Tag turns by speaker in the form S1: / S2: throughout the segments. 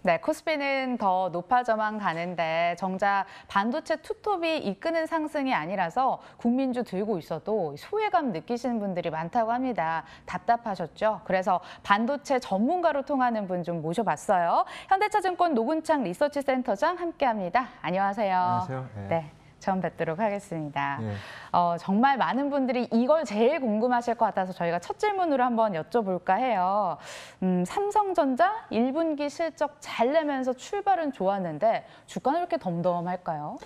S1: 네, 코스피는 더 높아져만 가는데 정작 반도체 투톱이 이끄는 상승이 아니라서 국민주 들고 있어도 소외감 느끼시는 분들이 많다고 합니다. 답답하셨죠? 그래서 반도체 전문가로 통하는 분 좀 모셔봤어요. 현대차증권 노근창 리서치센터장 함께합니다. 안녕하세요.
S2: 안녕하세요.
S1: 네. 처음 뵙도록 하겠습니다.
S2: 네.
S1: 정말 많은 분들이 이걸 제일 궁금하실 것 같아서 저희가 첫 질문으로 한번 여쭤볼까 해요. 삼성전자 1분기 실적 잘 내면서 출발은 좋았는데 주가는 이렇게 덤덤할까요?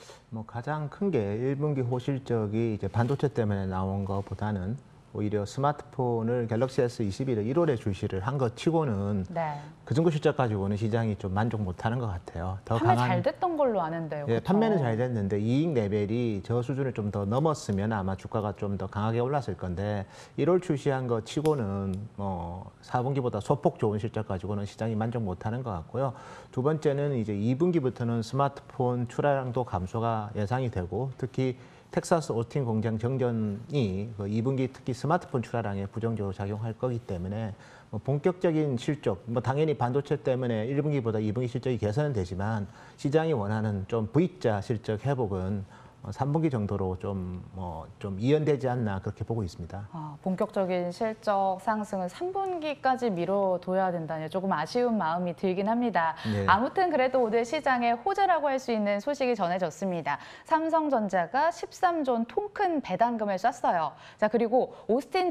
S2: 가장 큰 게 1분기 호실적이 이제 반도체 때문에 나온 것보다는 오히려 스마트폰을 갤럭시 S21을 1월에 출시를 한 것 치고는
S1: 네.
S2: 그 정도 실적 가지고는 시장이 좀 만족 못하는 것 같아요. 더
S1: 판매
S2: 강한
S1: 잘 됐던 걸로 아는데요.
S2: 예,
S1: 그렇죠?
S2: 판매는 잘 됐는데 이익 레벨이 저 수준을 좀 더 넘었으면 아마 주가가 좀 더 강하게 올랐을 건데 1월 출시한 거 치고는 4분기보다 소폭 좋은 실적 가지고는 시장이 만족 못하는 것 같고요. 두 번째는 이제 2분기부터는 스마트폰 출하량도 감소가 예상이 되고 특히 텍사스 오스틴 공장 정전이 2분기 특히 스마트폰 출하량에 부정적으로 작용할 거기 때문에 본격적인 실적, 당연히 반도체 때문에 1분기보다 2분기 실적이 개선은 되지만 시장이 원하는 좀 V자 실적 회복은 3분기 정도로 좀 이연되지 않나 그렇게 보고 있습니다.
S1: 본격적인 실적 상승은 3분기까지 미뤄둬야 된다니 조금 아쉬운 마음이 들긴 합니다.
S2: 네.
S1: 아무튼 그래도 오늘 시장의 호재라고 할 수 있는 소식이 전해졌습니다. 삼성전자가 13조 통큰 배당금을 쐈어요. 자, 그리고 오스틴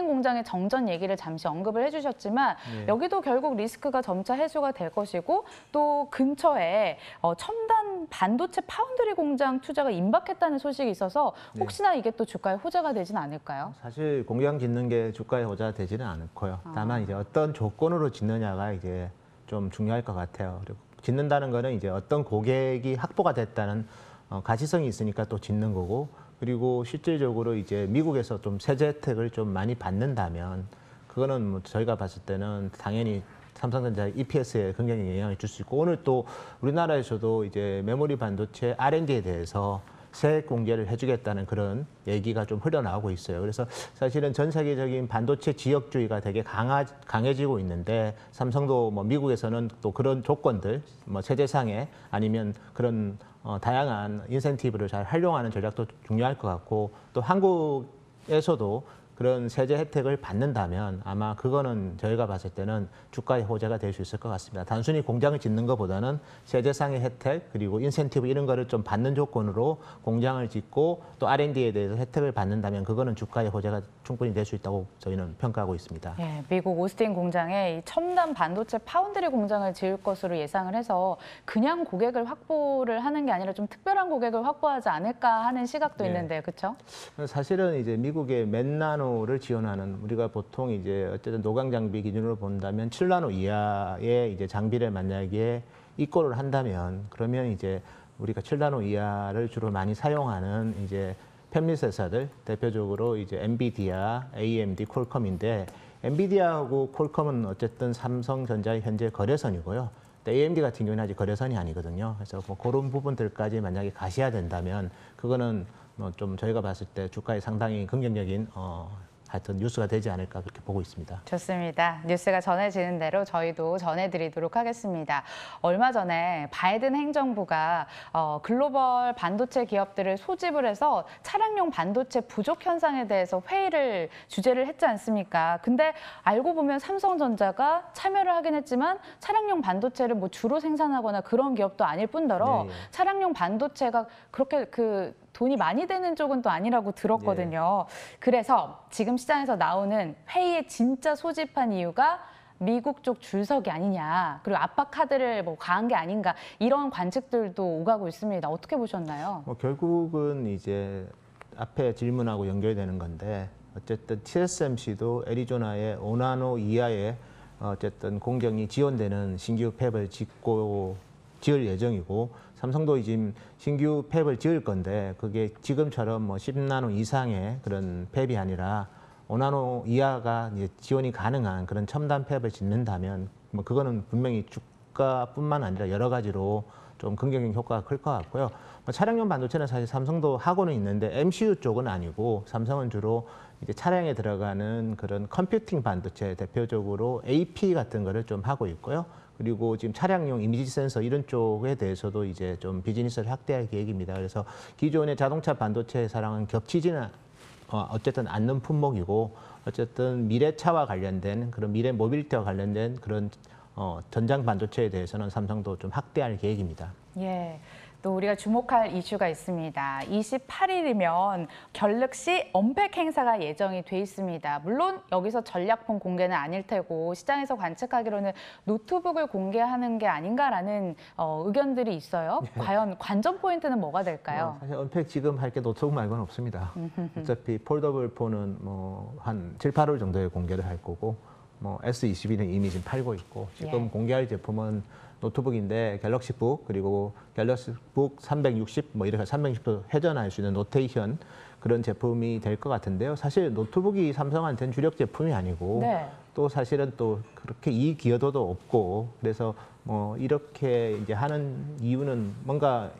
S1: 공장의 정전 얘기를 잠시 언급을 해주셨지만
S2: 네.
S1: 여기도 결국 리스크가 점차 해소가 될 것이고 또 근처에 첨단 반도체 파운드리 공장 투자가 임박했다는 소식이 있어서 혹시나 이게 또 주가의 호재가 되진 않을까요?
S2: 사실 공장 짓는 게 주가의 호재가 되지는 않고요. 다만 이제 어떤 조건으로 짓느냐가 이제 좀 중요할 것 같아요. 그리고 짓는다는 거는 이제 어떤 고객이 확보가 됐다는 가시성이 있으니까 또 짓는 거고, 그리고 실질적으로 이제 미국에서 좀 세제 혜택을 좀 많이 받는다면 그거는 저희가 봤을 때는 당연히 삼성전자 EPS에 굉장히 영향을 줄 수 있고, 오늘 또 우리나라에서도 이제 메모리 반도체 R&D에 대해서 세액 공개를 해주겠다는 그런 얘기가 좀 흘러나오고 있어요. 그래서 사실은 전 세계적인 반도체 지역주의가 되게 강해지고 있는데 삼성도 미국에서는 또 그런 조건들, 세제상에 아니면 그런 다양한 인센티브를 잘 활용하는 전략도 중요할 것 같고, 또 한국에서도 그런 세제 혜택을 받는다면 아마 그거는 저희가 봤을 때는 주가의 호재가 될 수 있을 것 같습니다. 단순히 공장을 짓는 것보다는 세제상의 혜택 그리고 인센티브 이런 거를 좀 받는 조건으로 공장을 짓고 또 R&D에 대해서 혜택을 받는다면 그거는 주가의 호재가 충분히 될 수 있다고 저희는 평가하고 있습니다.
S1: 예, 미국 오스틴 공장에 이 첨단 반도체 파운드리 공장을 지을 것으로 예상을 해서 그냥 고객을 확보를 하는 게 아니라 좀 특별한 고객을 확보하지 않을까 하는 시각도 있는데요, 그렇죠?
S2: 사실은 이제 미국의 맨나노를 지원하는, 우리가 보통 이제 어쨌든 노광 장비 기준으로 본다면 7나노 이하의 이제 장비를 만약에 입고를 한다면 그러면 이제 우리가 7나노 이하를 주로 많이 사용하는 이제 팹릿 회사들, 대표적으로 이제 엔비디아, AMD, 퀄컴인데, 엔비디아하고 퀄컴은 어쨌든 삼성전자의 현재 거래선이고요. AMD 같은 경우는 아직 거래선이 아니거든요. 그래서 그런 부분들까지 만약에 가셔야 된다면 그거는 좀 저희가 봤을 때 주가에 상당히 긍정적인 하여튼 뉴스가 되지 않을까 그렇게 보고 있습니다.
S1: 좋습니다. 뉴스가 전해지는 대로 저희도 전해드리도록 하겠습니다. 얼마 전에 바이든 행정부가 글로벌 반도체 기업들을 소집을 해서 차량용 반도체 부족 현상에 대해서 주재를 했지 않습니까? 근데 알고 보면 삼성전자가 참여를 하긴 했지만 차량용 반도체를 주로 생산하거나 그런 기업도 아닐 뿐더러
S2: 네.
S1: 차량용 반도체가 그렇게 돈이 많이 되는 쪽은 또 아니라고 들었거든요. 그래서 지금 시장에서 나오는 회의에 진짜 소집한 이유가 미국 쪽 줄서기 아니냐, 그리고 압박 카드를 가한 게 아닌가, 이런 관측들도 오가고 있습니다. 어떻게 보셨나요?
S2: 결국은 이제 앞에 질문하고 연결되는 건데, 어쨌든 TSMC도 애리조나의 5나노 이하의 어쨌든 공정이 지원되는 신규 팹을 지을 예정이고, 삼성도 지금 신규 팹을 지을 건데 그게 지금처럼 10나노 이상의 그런 팹이 아니라 5나노 이하가 이제 지원이 가능한 그런 첨단 팹을 짓는다면 그거는 분명히 주가뿐만 아니라 여러 가지로 좀 긍정적인 효과가 클 것 같고요. 뭐 차량용 반도체는 사실 삼성도 하고는 있는데 MCU 쪽은 아니고 삼성은 주로 이제 차량에 들어가는 그런 컴퓨팅 반도체 대표적으로 AP 같은 거를 좀 하고 있고요. 그리고 지금 차량용 이미지 센서 이런 쪽에 대해서도 이제 좀 비즈니스를 확대할 계획입니다. 그래서 기존의 자동차 반도체 회사랑은 겹치지는 어쨌든 않는 품목이고 어쨌든 미래차와 관련된 그런 미래 모빌리티와 관련된 그런 전장 반도체에 대해서는 삼성도 좀 확대할 계획입니다.
S1: 예. 또 우리가 주목할 이슈가 있습니다. 28일이면 갤럭시 언팩 행사가 예정이 돼 있습니다. 물론 여기서 전략폰 공개는 아닐 테고 시장에서 관측하기로는 노트북을 공개하는 게 아닌가라는 의견들이 있어요. 과연 관전 포인트는 뭐가 될까요?
S2: 사실 언팩 지금 할 게 노트북 말고는 없습니다. 어차피 폴더블 폰은 뭐 한 7, 8월 정도에 공개를 할 거고 뭐 S22는 이미 지금 팔고 있고 지금
S1: 예.
S2: 공개할 제품은 노트북인데 갤럭시북 그리고 갤럭시북 360 뭐 이렇게 360도 회전할 수 있는 노테이션 그런 제품이 될 것 같은데요. 사실 노트북이 삼성한테는 주력 제품이 아니고
S1: 네.
S2: 또 사실은 또 그렇게 이 기여도도 없고 그래서 뭐 이렇게 이제 하는 이유는 뭔가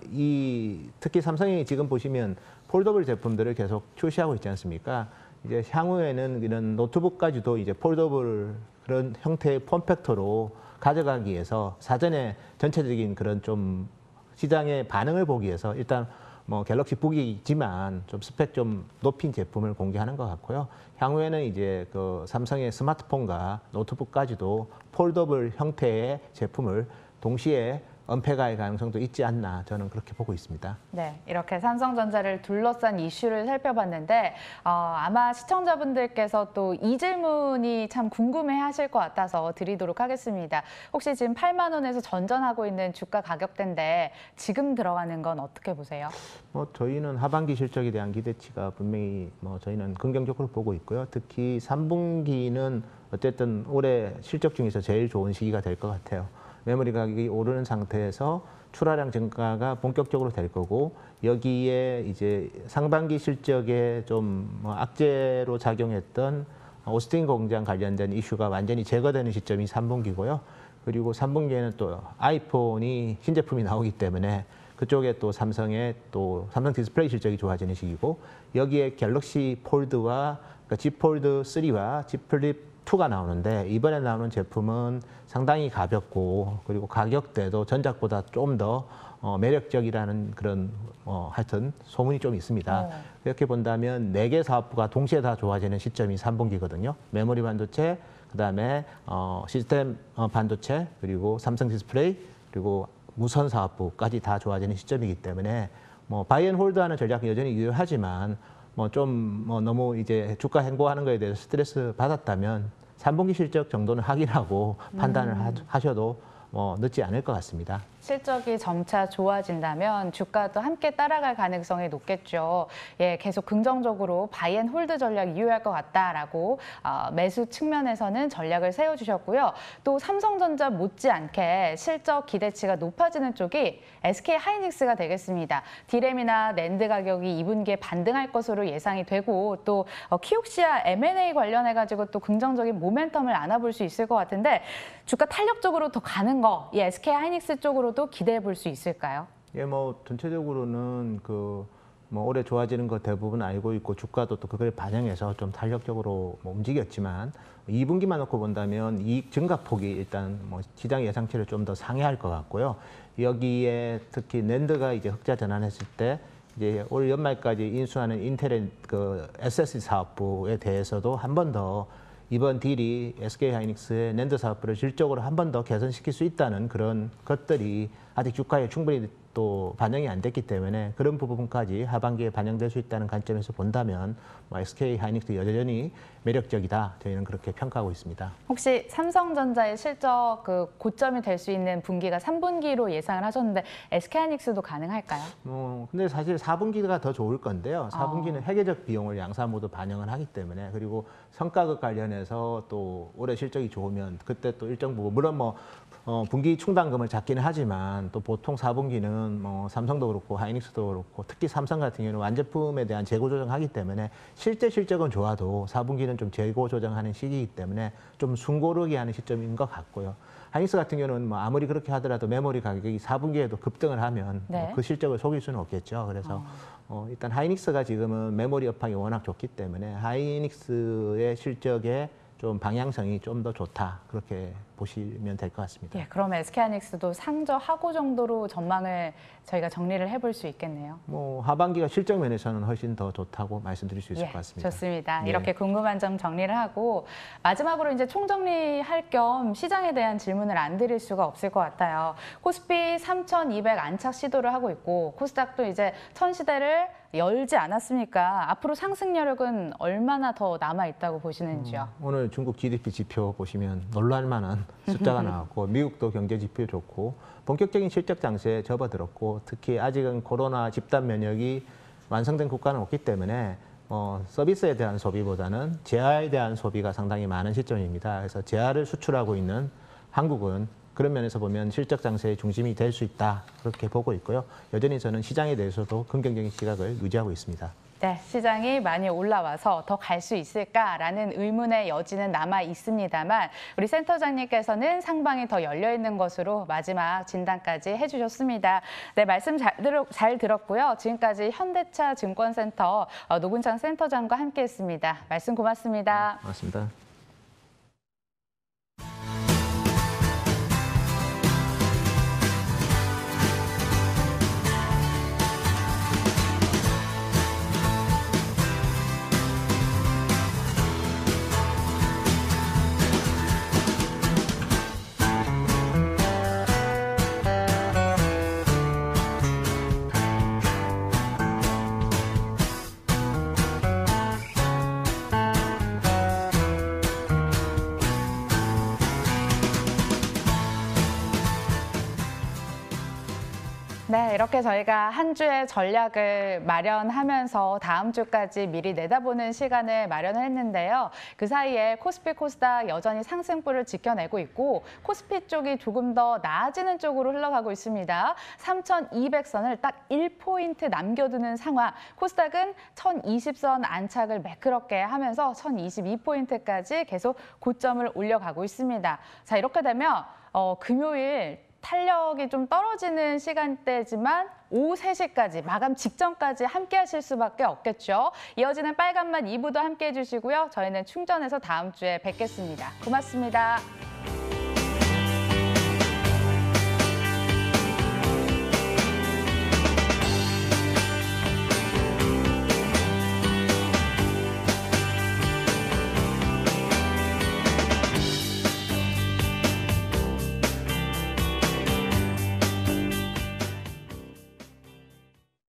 S2: 특히 삼성이 지금 보시면 폴더블 제품들을 계속 출시하고 있지 않습니까? 이제 향후에는 이런 노트북까지도 이제 폴더블 그런 형태의 폼팩터로 가져가기 위해서 사전에 전체적인 그런 좀 시장의 반응을 보기 위해서 일단 뭐 갤럭시 북이지만 좀 스펙 좀 높인 제품을 공개하는 것 같고요. 향후에는 이제 그 삼성의 스마트폰과 노트북까지도 폴더블 형태의 제품을 동시에 언팩할 가능성도 있지 않나 저는 그렇게 보고 있습니다.
S1: 네, 이렇게 삼성전자를 둘러싼 이슈를 살펴봤는데 아마 시청자분들께서 또 이 질문이 참 궁금해하실 것 같아서 드리도록 하겠습니다. 혹시 지금 8만 원에서 전전하고 있는 주가 가격대인데 지금 들어가는 건 어떻게 보세요?
S2: 뭐 저희는 하반기 실적에 대한 기대치가 분명히 뭐 저희는 긍정적으로 보고 있고요. 특히 3분기는 어쨌든 올해 실적 중에서 제일 좋은 시기가 될 것 같아요. 메모리 가격이 오르는 상태에서 출하량 증가가 본격적으로 될 거고 여기에 이제 상반기 실적에 좀 뭐 악재로 작용했던 오스틴 공장 관련된 이슈가 완전히 제거되는 시점이 3분기고요. 그리고 3분기에는 또 아이폰이 신제품이 나오기 때문에 그쪽에 또 삼성의 또 삼성 디스플레이 실적이 좋아지는 시기고 여기에 갤럭시 폴드와 그러니까 Z 폴드 3와 Z 플립 2가 나오는데 이번에 나오는 제품은 상당히 가볍고 그리고 가격대도 전작보다 좀 더 매력적이라는 그런 하여튼 소문이 좀 있습니다. 이렇게 본다면 4개 사업부가 동시에 다 좋아지는 시점이 3분기거든요. 메모리 반도체, 그다음에 시스템 반도체, 그리고 삼성 디스플레이, 그리고 무선 사업부까지 다 좋아지는 시점이기 때문에 뭐 바이앤홀드하는 전략이 여전히 유효하지만 뭐 좀 너무 이제 주가 행보하는 거에 대해서 스트레스 받았다면 3분기 실적 정도는 확인하고 판단을 하셔도 늦지 않을 것 같습니다.
S1: 실적이 점차 좋아진다면 주가도 함께 따라갈 가능성이 높겠죠. 예, 계속 긍정적으로 바이앤홀드 전략이 유효할 것 같다라고 매수 측면에서는 전략을 세워주셨고요. 또 삼성전자 못지않게 실적 기대치가 높아지는 쪽이 SK하이닉스가 되겠습니다. 디램이나 낸드 가격이 2분기에 반등할 것으로 예상이 되고 또 키옥시아 M&A 관련해가지고 또 긍정적인 모멘텀을 안아볼 수 있을 것 같은데 주가 탄력적으로 더 가는 거, 이 SK하이닉스 쪽으로도 기대해 볼 수 있을까요?
S2: 예, 뭐 전체적으로는 뭐 올해 좋아지는 거 대부분 알고 있고 주가도 또 그걸 반영해서 좀 탄력적으로 움직였지만 2분기만 놓고 본다면 이익 증가폭이 일단 뭐 시장 예상치를 좀 더 상회할 것 같고요. 여기에 특히 낸드가 이제 흑자 전환했을 때 이제 올 연말까지 인수하는 인텔의 그 SSD 사업부에 대해서도 한 번 더 이번 딜이 SK하이닉스의 낸드 사업부를 질적으로 한 번 더 개선시킬 수 있다는 그런 것들이 아직 주가에 충분히 또 반영이 안 됐기 때문에 그런 부분까지 하반기에 반영될 수 있다는 관점에서 본다면 뭐 SK하이닉스 여전히 매력적이다. 저희는 그렇게 평가하고 있습니다.
S1: 혹시 삼성전자의 실적 그 고점이 될 수 있는 분기가 3분기로 예상을 하셨는데 SK하이닉스도 가능할까요?
S2: 근데 사실 4분기가 더 좋을 건데요. 4분기는 회계적 비용을 양사 모두 반영을 하기 때문에 그리고 성과급 관련해서 또 올해 실적이 좋으면 그때 또 일정 부분 물론 뭐 분기 충당금을 잡기는 하지만 또 보통 4분기는 경우는 뭐 삼성도 그렇고 하이닉스도 그렇고 특히 삼성 같은 경우는 완제품에 대한 재고 조정하기 때문에 실제 실적은 좋아도 4분기는 좀 재고 조정하는 시기이기 때문에 좀 숨고르기 하는 시점인 것 같고요. 하이닉스 같은 경우는 뭐 아무리 그렇게 하더라도 메모리 가격이 4분기에도 급등을 하면
S1: 네.
S2: 그 실적을 속일 수는 없겠죠. 그래서 일단 하이닉스가 지금은 메모리 업황이 워낙 좋기 때문에 하이닉스의 실적에 좀 방향성이 좀 더 좋다 그렇게 보시면 될 것 같습니다.
S1: 예, 그럼 SK하이닉스도 상저하고 정도로 전망을 저희가 정리를 해볼 수 있겠네요.
S2: 뭐 하반기가 실적 면에서는 훨씬 더 좋다고 말씀드릴 수 있을 것 같습니다.
S1: 좋습니다.
S2: 예.
S1: 이렇게 궁금한 점 정리를 하고 마지막으로 이제 총정리할 겸 시장에 대한 질문을 안 드릴 수가 없을 것 같아요. 코스피 3,200 안착 시도를 하고 있고 코스닥도 이제 1000시대를 열지 않았습니까? 앞으로 상승 여력은 얼마나 더 남아 있다고 보시는지요?
S2: 오늘 중국 GDP 지표 보시면 놀랄 만한 숫자가 나왔고 미국도 경제 지표 좋고 본격적인 실적 장세에 접어들었고 특히 아직은 코로나 집단 면역이 완성된 국가는 없기 때문에 서비스에 대한 소비보다는 재화에 대한 소비가 상당히 많은 시점입니다. 그래서 재화를 수출하고 있는 한국은 그런 면에서 보면 실적 장세의 중심이 될 수 있다 그렇게 보고 있고요. 여전히 저는 시장에 대해서도 긍정적인 시각을 유지하고 있습니다.
S1: 네, 시장이 많이 올라와서 더 갈 수 있을까라는 의문의 여지는 남아 있습니다만 우리 센터장님께서는 상방이 더 열려 있는 것으로 마지막 진단까지 해주셨습니다. 네, 말씀 잘 들었고요. 지금까지 현대차 증권센터 노근창 센터장과 함께했습니다. 말씀 고맙습니다.
S2: 고맙습니다.
S1: 네, 이렇게 저희가 한 주의 전략을 마련하면서 다음 주까지 미리 내다보는 시간을 마련을 했는데요. 그 사이에 코스피, 코스닥 여전히 상승폭을 지켜내고 있고 코스피 쪽이 조금 더 나아지는 쪽으로 흘러가고 있습니다. 3,200선을 딱 1포인트 남겨두는 상황. 코스닥은 1,020선 안착을 매끄럽게 하면서 1,022포인트까지 계속 고점을 올려가고 있습니다. 자, 이렇게 되면 금요일 탄력이 좀 떨어지는 시간대지만 오후 3시까지 마감 직전까지 함께 하실 수밖에 없겠죠. 이어지는 빨간맛 2부도 함께 해주시고요. 저희는 충전해서 다음 주에 뵙겠습니다. 고맙습니다.